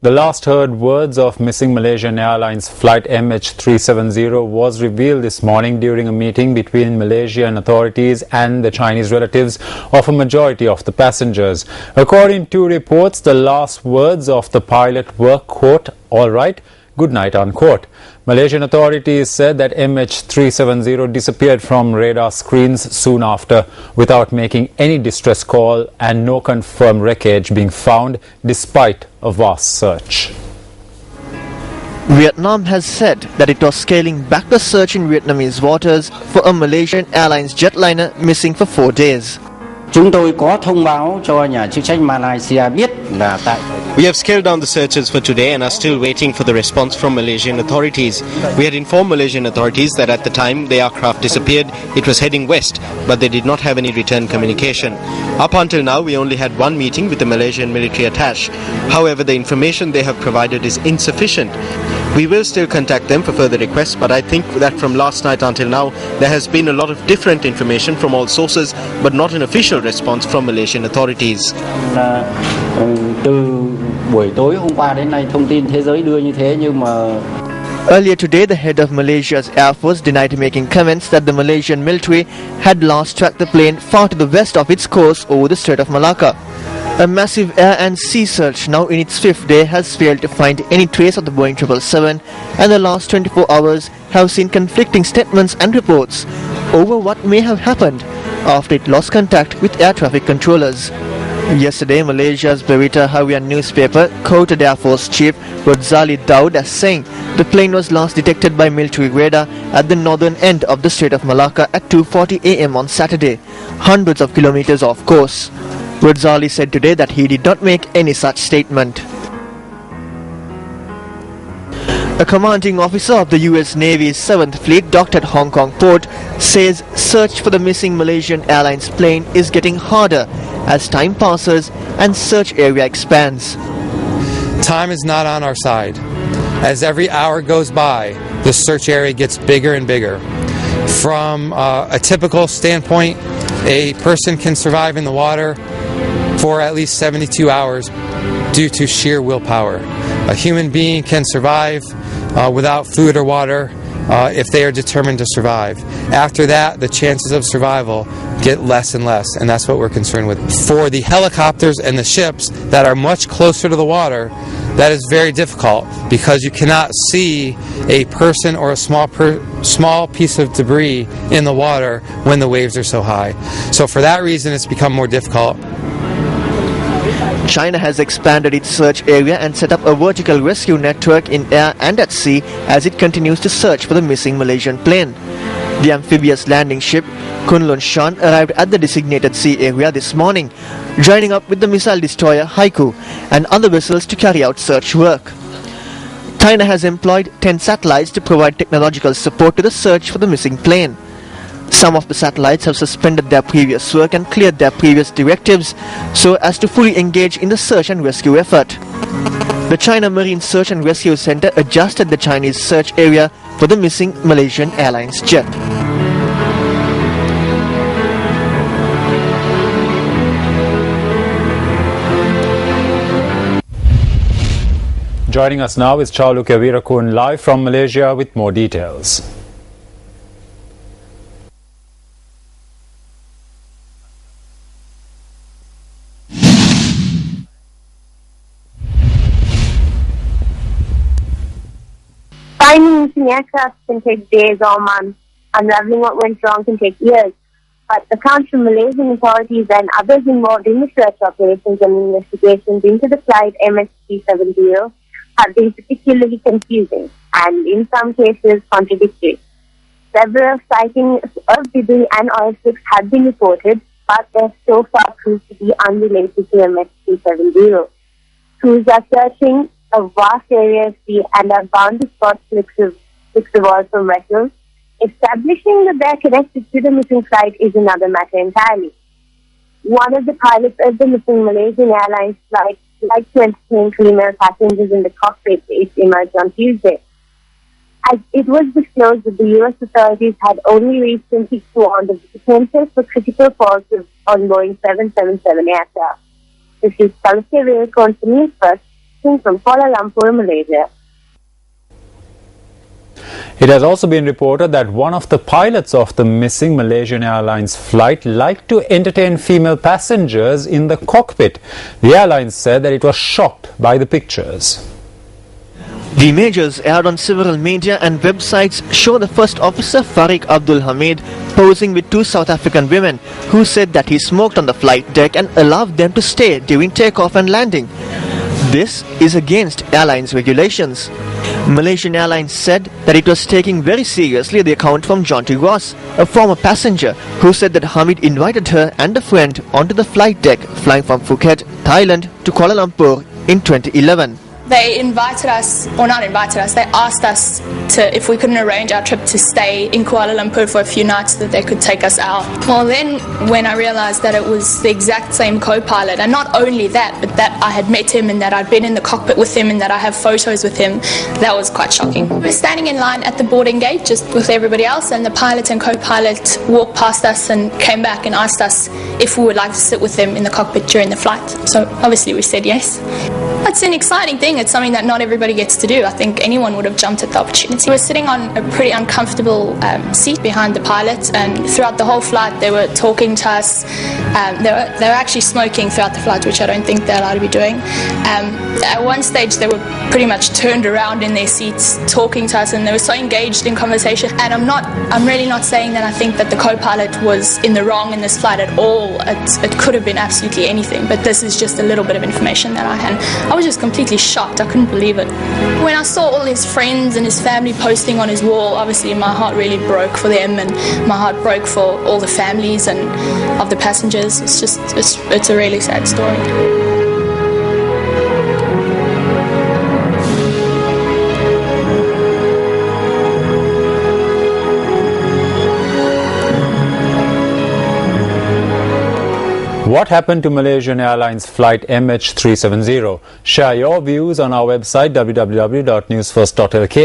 The last heard words of missing Malaysian Airlines flight MH370 was revealed this morning during a meeting between Malaysian authorities and the Chinese relatives of a majority of the passengers. According to reports, the last words of the pilot were, quote, "All right, good night," unquote. Malaysian authorities said that MH370 disappeared from radar screens soon after without making any distress call and no confirmed wreckage being found despite a vast search. Vietnam has said that it was scaling back the search in Vietnamese waters for a Malaysian Airlines jetliner missing for 4 days. Chúng tôi có thông báo cho nhà chức trách Malaysia biết là tại We have scaled down the searches for today and are still waiting for the response from Malaysian authorities. We had informed Malaysian authorities that at the time the aircraft disappeared, it was heading west, but they did not have any return communication. Up until now, we only had one meeting with the Malaysian military attaché. However, the information they have provided is insufficient. We will still contact them for further requests, but I think that from last night until now, there has been a lot of different information from all sources, but not an official response from Malaysian authorities. Từ buổi tối hôm qua đến nay thông tin thế giới đưa như thế nhưng mà Earlier today, the head of Malaysia's Air Force denied making comments that the Malaysian military had last tracked the plane far to the west of its course over the Strait of Malacca. A massive air and sea search, now in its 5th day, has failed to find any trace of the Boeing 777, and the last 24 hours have seen conflicting statements and reports over what may have happened after it lost contact with air traffic controllers. Yesterday, Malaysia's Berita Harian newspaper quoted Air Force Chief Rodzali Daud as saying the plane was last detected by military radar at the northern end of the Strait of Malacca at 2:40 a.m. on Saturday, hundreds of kilometers off course. Rodzali said today that he did not make any such statement. A commanding officer of the US Navy's 7th Fleet docked at Hong Kong port says search for the missing Malaysian Airlines plane is getting harder as time passes and search area expands. Time is not on our side. As every hour goes by, the search area gets bigger and bigger. From a typical standpoint, a person can survive in the water for at least 72 hours due to sheer willpower. A human being can survive without food or water if they are determined to survive. After that, the chances of survival get less and less, and that's what we're concerned with. For the helicopters and the ships that are much closer to the water, that is very difficult because you cannot see a person or a small piece of debris in the water when the waves are so high. So for that reason, it's become more difficult. China has expanded its search area and set up a vertical rescue network in air and at sea as it continues to search for the missing Malaysian plane. The amphibious landing ship Kunlun Shan arrived at the designated sea area this morning, joining up with the missile destroyer Haiku and other vessels to carry out search work. China has employed 10 satellites to provide technological support to the search for the missing plane. Some of the satellites have suspended their previous work and cleared their previous directives so as to fully engage in the search and rescue effort. The China Marine Search and Rescue Center adjusted the Chinese search area for the missing Malaysian Airlines jet. Joining us now is Chauluke Virakun live from Malaysia with more details. Finding missing aircraft can take days or months. Unraveling what went wrong can take years. But accounts from Malaysian authorities and others involved in the search operations and investigations into the flight MH370 have been particularly confusing and, in some cases, contradictory. Several sightings of debris and oil slicks have been reported, but they're so far proved to be unrelated to MH370. Crews are searching a vast area of sea and are bound to spot slicks of oil from vessels. Establishing that they're connected to the missing flight is another matter entirely. One of the pilots of the missing Malaysian Airlines flight liked to entertain female passengers in the cockpit. It emerged on Tuesday. As it was disclosed that the U.S. authorities had only recently warned of the potential for critical faults on Boeing 777 aircraft. This is Chauluke Virakun for Newsfirst missing from Kuala Lumpur, Malaysia. It has also been reported that one of the pilots of the missing Malaysian Airlines flight liked to entertain female passengers in the cockpit. The airline said that it was shocked by the pictures. The images aired on several media and websites show the first officer Farik Abdul Hamid posing with two South African women who said that he smoked on the flight deck and allowed them to stay during takeoff and landing. This is against airlines regulations. Malaysian Airlines said that it was taking very seriously the account from Jonty Ross, a former passenger who said that Hamid invited her and a friend onto the flight deck flying from Phuket, Thailand to Kuala Lumpur in 2011. They invited us, or not invited us, they asked us if we couldn't arrange our trip to stay in Kuala Lumpur for a few nighs so that they could take us out. Well, then when I realized that it was the exact same co-pilot, and not only that, but that I had met him and that I'd been in the cockpit with him and that I have photos with him, that was quite shocking. We were standing in line at the boarding gate just with everybody else, and the pilot and co-pilot walked past us and came back and asked us if we would like to sit with them in the cockpit during the flight. So obviously we said yes. It's an exciting thing. It's something that not everybody gets to do. I think anyone would have jumped at the opportunity. We were sitting on a pretty uncomfortable seat behind the pilot, and throughout the whole flight they were talking to us. They were actually smoking throughout the flight, which I don't think they're allowed to be doing. At one stage they were pretty much turned around in their seats talking to us, and they were so engaged in conversation. And I'm really not saying that I think that the co-pilot was in the wrong in this flight at all. It could have been absolutely anything, but this is just a little bit of information that I had. I was just completely shocked. I couldn't believe it. When I saw all his friends and his family posting on his wall, obviously my heart really broke for them, and my heart broke for all the families and of the passengers. It's a really sad story. What happened to Malaysian Airlines flight MH370? Share your views on our website www.newsfirst.lk